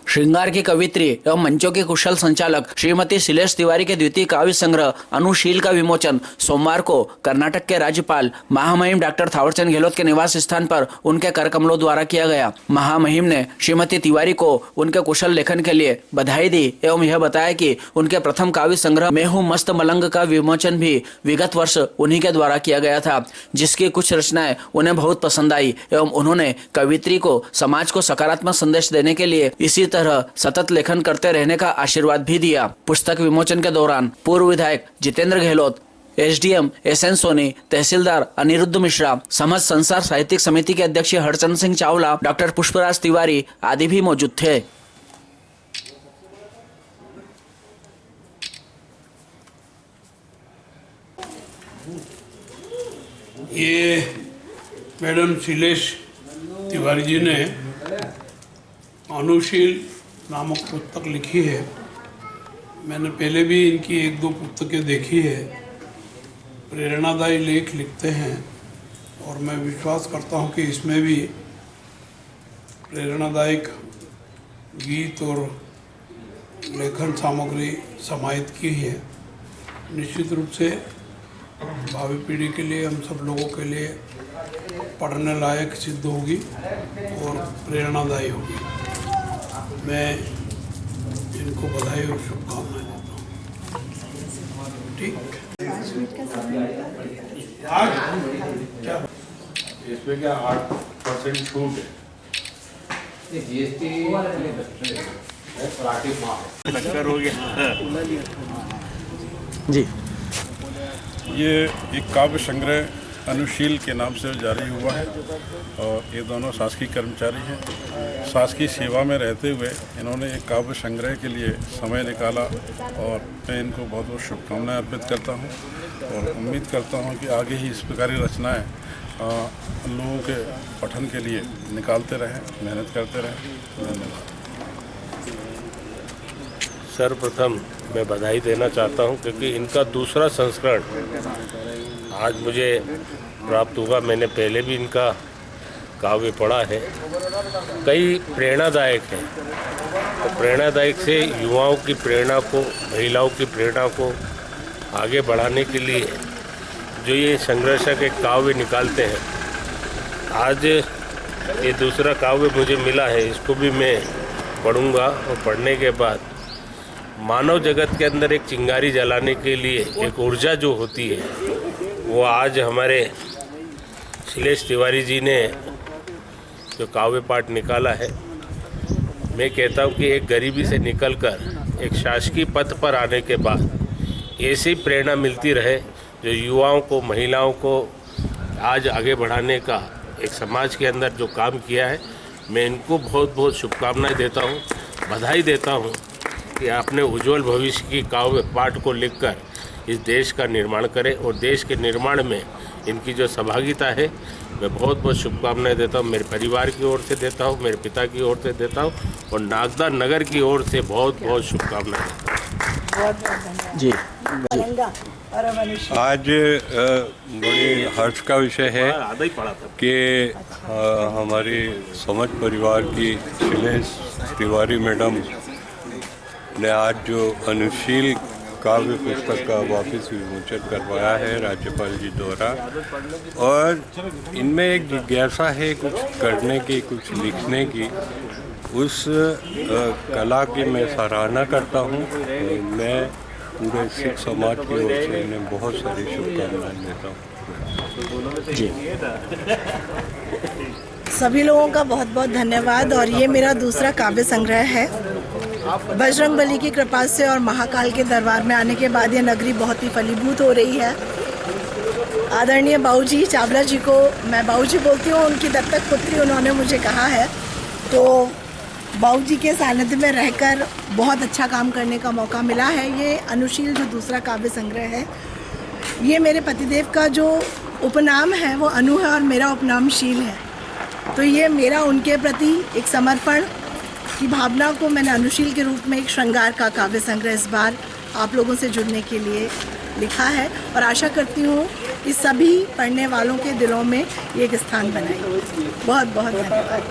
श्रृंगार की कवित्री एवं मंचों के कुशल संचालक श्रीमती शिलेश तिवारी के द्वितीय काव्य संग्रह अनुशील का विमोचन सोमवार को कर्नाटक के राज्यपाल महामहिम डॉक्टर थावरचंद गहलोत के निवास स्थान पर उनके कर कमलों द्वारा किया गया। महामहिम ने श्रीमती तिवारी को उनके कुशल लेखन के लिए बधाई दी एवं यह बताया कि उनके प्रथम काव्य संग्रह मैं हूँ मस्त मलंग का विमोचन भी विगत वर्ष उन्हीं के द्वारा किया गया था, जिसकी कुछ रचनाएं उन्हें बहुत पसंद आई एवं उन्होंने कवित्री को समाज को सकारात्मक संदेश देने के लिए इसी तरह सतत लेखन करते रहने का आशीर्वाद भी दिया। पुस्तक विमोचन के दौरान पूर्व विधायक जितेंद्र गहलोत, एसडीएम एसएन सोनी, तहसीलदार अनिरुद्ध मिश्रा, समस्त संसार साहित्यिक समिति के अध्यक्ष हरचंद सिंह चावला, डॉक्टर पुष्पराज तिवारी आदि भी मौजूद थे। ये मैडम शिलेश तिवारी जी ने अनुशील नामक पुस्तक लिखी है। मैंने पहले भी इनकी एक दो पुस्तकें देखी है। प्रेरणादायी लेख लिखते हैं और मैं विश्वास करता हूँ कि इसमें भी प्रेरणादायक गीत और लेखन सामग्री समाहित की है। निश्चित रूप से भावी पीढ़ी के लिए, हम सब लोगों के लिए पढ़ने लायक सिद्ध होगी और प्रेरणादायी होगी। मैं इनको बधाई और शुभकामनाएं देता हूँ। ठीक, आज क्या इसमें क्या 8% छूट है? जीएसटी हो गया जी। ये एक काव्य संग्रह अनुशील के नाम से जारी हुआ है और ये दोनों शासकीय कर्मचारी हैं। शासकीय सेवा में रहते हुए इन्होंने एक काव्य संग्रह के लिए समय निकाला और मैं इनको बहुत बहुत शुभकामनाएं अर्पित करता हूं और उम्मीद करता हूं कि आगे ही इस प्रकार की रचनाएं लोगों के पठन के लिए निकालते रहें, मेहनत करते रहें। धन्यवाद। सर्वप्रथम मैं बधाई देना चाहता हूं क्योंकि इनका दूसरा संस्करण आज मुझे प्राप्त हुआ। मैंने पहले भी इनका काव्य पढ़ा है, कई प्रेरणादायक हैं। तो प्रेरणादायक से युवाओं की प्रेरणा को, महिलाओं की प्रेरणा को आगे बढ़ाने के लिए जो ये संग्रह के काव्य निकालते हैं, आज ये दूसरा काव्य मुझे मिला है, इसको भी मैं पढ़ूंगा और पढ़ने के बाद मानव जगत के अंदर एक चिंगारी जलाने के लिए एक ऊर्जा जो होती है, वो आज हमारे शिलेश तिवारी जी ने जो काव्य पाठ निकाला है। मैं कहता हूँ कि एक गरीबी से निकलकर एक शासकीय पद पर आने के बाद ऐसी प्रेरणा मिलती रहे जो युवाओं को, महिलाओं को आज आगे बढ़ाने का एक समाज के अंदर जो काम किया है, मैं इनको बहुत बहुत शुभकामनाएं देता हूँ, बधाई देता हूँ कि आपने उज्जवल भविष्य की काव्य पाठ को लिखकर इस देश का निर्माण करें और देश के निर्माण में इनकी जो सहभागिता है, मैं बहुत बहुत शुभकामनाएं देता हूं। मेरे परिवार की ओर से देता हूं, मेरे पिता की ओर से देता हूं और नागदा नगर की ओर से बहुत बहुत शुभकामनाएं देता हूं। जी। आज बड़ी हर्ष का विषय है कि हमारी समझ परिवार की शिलेश तिवारी मैडम ने आज जो अनुशील काव्य पुस्तक का वापस विमोचन करवाया है राज्यपाल जी द्वारा, और इनमें एक जिज्ञासा है कुछ करने की, कुछ लिखने की। उस कला की मैं सराहना करता हूँ। मैं पूरे सिख समाज की ओर से इन्हें बहुत सारी शुभकामनाएं देता हूँ। जी। सभी लोगों का बहुत बहुत धन्यवाद। और ये मेरा दूसरा काव्य संग्रह है। बजरंगबली की कृपा से और महाकाल के दरबार में आने के बाद ये नगरी बहुत ही फलीभूत हो रही है। आदरणीय बाबूजी चावला जी को मैं बाबूजी बोलती हूँ, उनकी दत्तक पुत्री उन्होंने मुझे कहा है, तो बाबूजी के सानिध्य में रहकर बहुत अच्छा काम करने का मौका मिला है। ये अनुशील जो दूसरा काव्य संग्रह है, ये मेरे पतिदेव का जो उपनाम है वो अनु है और मेरा उपनाम शील है। तो ये मेरा उनके प्रति एक समर्पण की भावना को मैंने अनुशील के रूप में एक श्रृंगार का काव्य संग्रह इस बार आप लोगों से जुड़ने के लिए लिखा है और आशा करती हूँ कि सभी पढ़ने वालों के दिलों में ये एक स्थान बनाए। बहुत बहुत धन्यवाद।